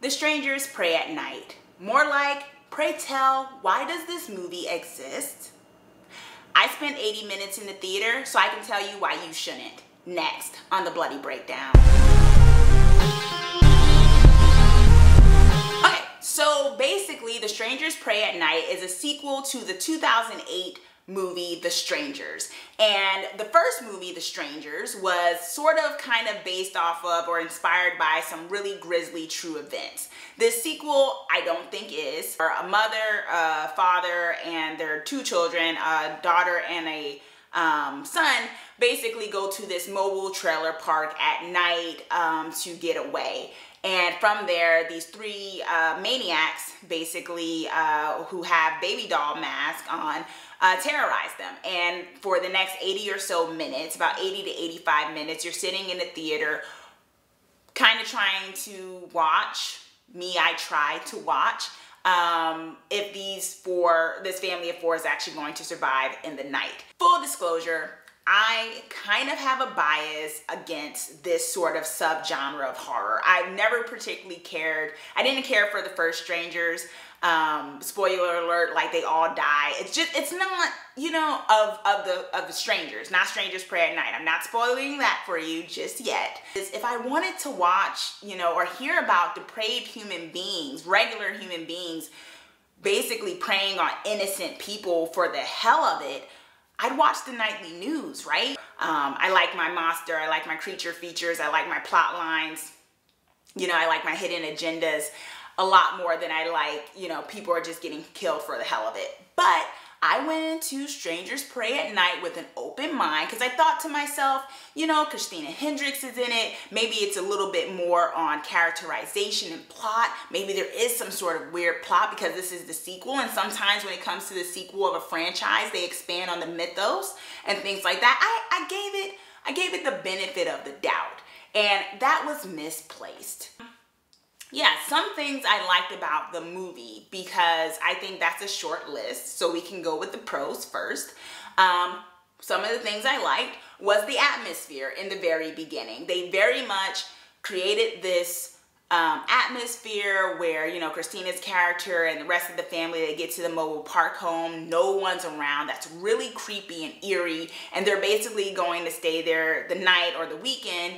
The Strangers Pray at Night. More like, pray tell, why does this movie exist? I spent 80 minutes in the theater, so I can tell you why you shouldn't. Next on the Bloody Breakdown. Okay, so basically The Strangers Pray at Night is a sequel to the 2008 movie The Strangers. And the first movie, The Strangers, was sort of kind of based off of or inspired by some really grisly true events. This sequel, I don't think is. A mother, a father, and their two children, a daughter and a son, basically go to this mobile trailer park at night to get away. And from there, these three maniacs, basically, who have baby doll masks on, terrorize them. And for the next 80 or so minutes, about 80 to 85 minutes, you're sitting in the theater kind of trying to watch. I try to watch if this family of four is actually going to survive in the night. Full disclosure, I kind of have a bias against this sort of subgenre of horror. I've never particularly cared. I didn't care for the first Strangers. Spoiler alert, like they all die. It's not, you know, of the Strangers, not Strangers Pray at Night. I'm not spoiling that for you just yet. If I wanted to watch, you know, or hear about depraved human beings, regular human beings, basically preying on innocent people for the hell of it, I'd watch the nightly news, right? I like my monster, I like my creature features, I like my plot lines, you know, I like my hidden agendas a lot more than I like, you know, people are just getting killed for the hell of it. But I went into Strangers Pray at Night with an open mind because I thought to myself, you know, Christina Hendricks is in it. Maybe it's a little bit more on characterization and plot. Maybe there is some sort of weird plot because this is the sequel. And sometimes when it comes to the sequel of a franchise, they expand on the mythos and things like that. I gave it the benefit of the doubt. And that was misplaced. Yeah, some things I liked about the movie because I think that's a short list, so we can go with the pros first. Some of the things I liked was the atmosphere in the very beginning. They very much created this atmosphere where, you know, Christina's character and the rest of the family, they get to the mobile park home, no one's around. That's really creepy and eerie, and they're basically going to stay there the night or the weekend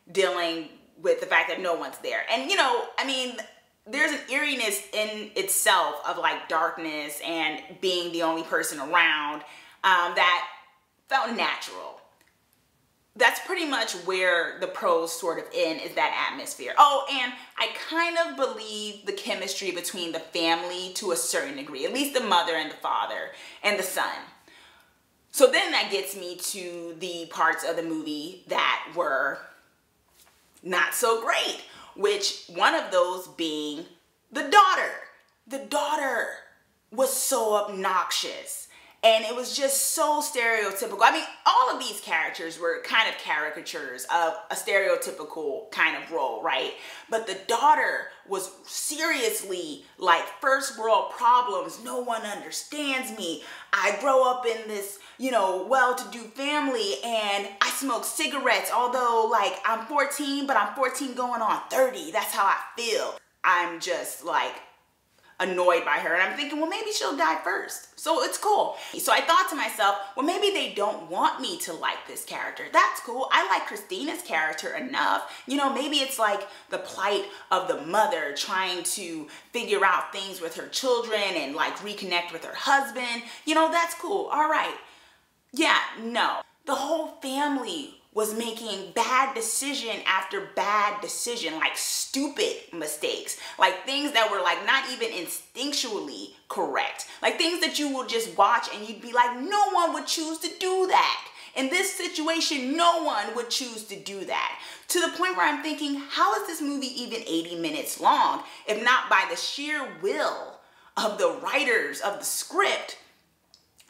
dealing with the fact that no one's there. And, you know, I mean, there's an eeriness in itself of like darkness and being the only person around that felt natural. That's pretty much where the pros sort of end, is that atmosphere. Oh, and I kind of believe the chemistry between the family to a certain degree, at least the mother and the father and the son. So then that gets me to the parts of the movie that were not so great, which one of those being the daughter. The daughter was so obnoxious and it was just so stereotypical. I mean, all of these characters were kind of caricatures of a stereotypical kind of role, right? But the daughter was seriously like first world problems. No one understands me. I grow up in this, you know, well-to-do family and I smoke cigarettes, although like I'm 14, but I'm 14 going on 30. That's how I feel. I'm just like annoyed by her and I'm thinking, well, maybe she'll die first, so it's cool. So I thought to myself, well, maybe they don't want me to like this character. That's cool. I like Christina's character enough. You know, maybe it's like the plight of the mother trying to figure out things with her children and like reconnect with her husband. You know, that's cool. All right. Yeah, no. The whole family was making bad decision after bad decision, like stupid mistakes, like things that were like not even instinctually correct, like things that you will just watch and you'd be like, no one would choose to do that. In this situation, no one would choose to do that. To the point where I'm thinking, how is this movie even 80 minutes long, if not by the sheer will of the writers of the script,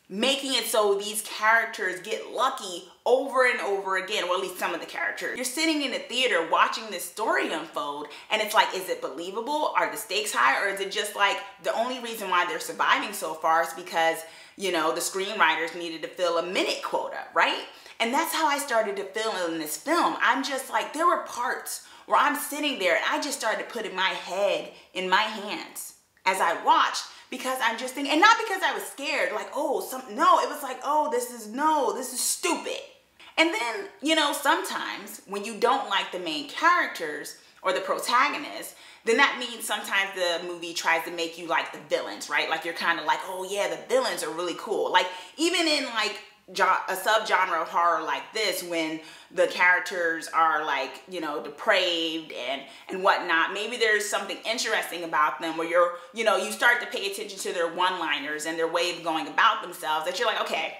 making it so these characters get lucky over and over again, or at least some of the characters. You're sitting in a theater watching this story unfold and it's like, is it believable? Are the stakes high? Or is it just like the only reason why they're surviving so far is because, you know, the screenwriters needed to fill a minute quota, right? And that's how I started to feel in this film. I'm just like, there were parts where I'm sitting there and I just started putting my head in my hands as I watched, because I'm just thinking, and not because I was scared, like, oh, no, it was like, oh, this is stupid. And then, you know, sometimes when you don't like the main characters or the protagonists, then that means sometimes the movie tries to make you like the villains, right? Like you're kind of like, oh yeah, the villains are really cool. Like even in like a subgenre of horror like this, when the characters are like, you know, depraved and whatnot, maybe there's something interesting about them where you're, you know, you start to pay attention to their one-liners and their way of going about themselves, that you're like, okay,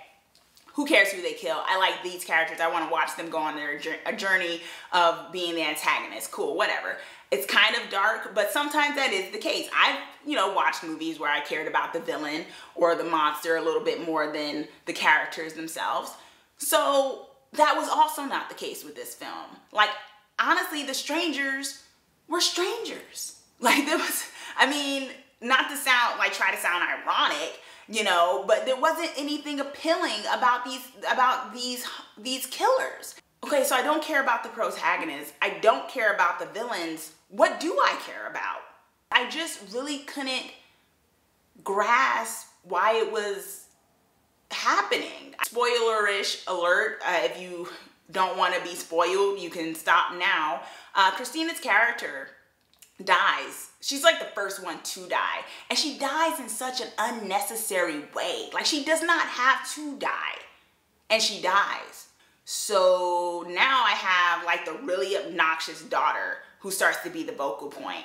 who cares who they kill? I like these characters. I want to watch them go on a journey of being the antagonist. Cool, whatever. It's kind of dark, but sometimes that is the case. I've, you know, watched movies where I cared about the villain or the monster a little bit more than the characters themselves. So that was also not the case with this film. Like, honestly, the strangers were strangers. Like, there was, I mean, not to sound, like, try to sound ironic, you know, but there wasn't anything appealing about these killers. Okay, so I don't care about the protagonists. I don't care about the villains. What do I care about? I just really couldn't grasp why it was happening. Spoilerish alert, if you don't want to be spoiled, you can stop now. Christina's character dies. She's like the first one to die, and she dies in such an unnecessary way. Like, she does not have to die, and she dies. So now I have like the really obnoxious daughter who starts to be the focal point.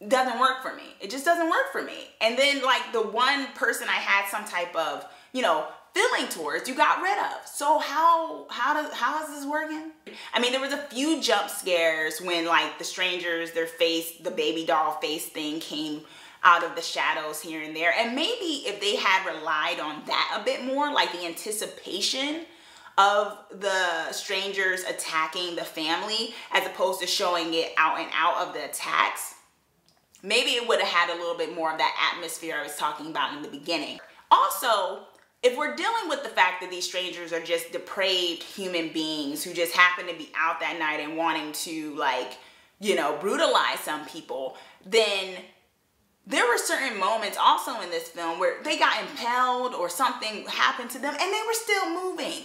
Doesn't work for me. It just doesn't work for me. And then like the one person I had some type of, you know, feeling towards, you got rid of. So how is this working? I mean, there was a few jump scares when like the strangers, their face, the baby doll face thing came out of the shadows here and there. And maybe if they had relied on that a bit more, like the anticipation of the strangers attacking the family as opposed to showing it out and out of the attacks, maybe it would have had a little bit more of that atmosphere I was talking about in the beginning. Also, if we're dealing with the fact that these strangers are just depraved human beings who just happen to be out that night and wanting to, like, you know, brutalize some people, then there were certain moments also in this film where they got impaled or something happened to them and they were still moving.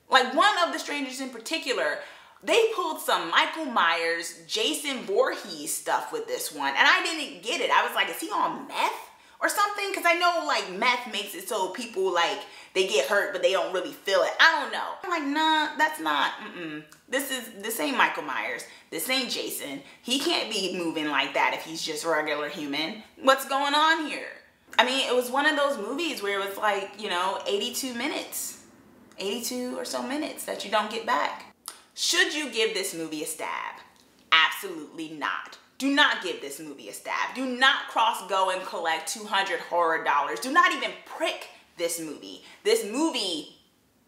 Like one of the strangers in particular, they pulled some Michael Myers, Jason Voorhees stuff with this one, and I didn't get it. I was like, is he on meth or something? Because I know like meth makes it so people like, they get hurt but they don't really feel it. I don't know. I'm like, nah, that's not, this ain't Michael Myers. This ain't Jason. He can't be moving like that if he's just a regular human. What's going on here? I mean, it was one of those movies where it was like, you know, 82 minutes. 82 or so minutes that you don't get back. Should you give this movie a stab? Absolutely not. Do not give this movie a stab. Do not go and collect 200 horror dollars. Do not even prick this movie. This movie,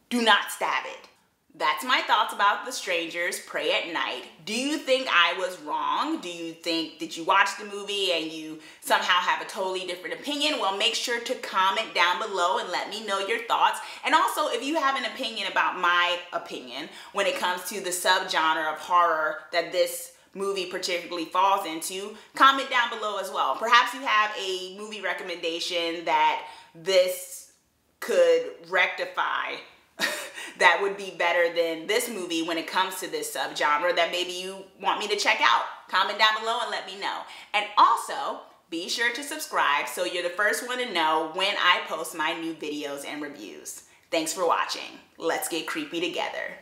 do not stab it. That's my thoughts about The Strangers Pray at Night. Do you think I was wrong? Do you think, did you watch the movie and you somehow have a totally different opinion? Well, make sure to comment down below and let me know your thoughts. And also, if you have an opinion about my opinion when it comes to the subgenre of horror that this movie particularly falls into, comment down below as well. Perhaps you have a movie recommendation that this could rectify that would be better than this movie when it comes to this subgenre that maybe you want me to check out. Comment down below and let me know. And also, be sure to subscribe so you're the first one to know when I post my new videos and reviews. Thanks for watching. Let's get creepy together.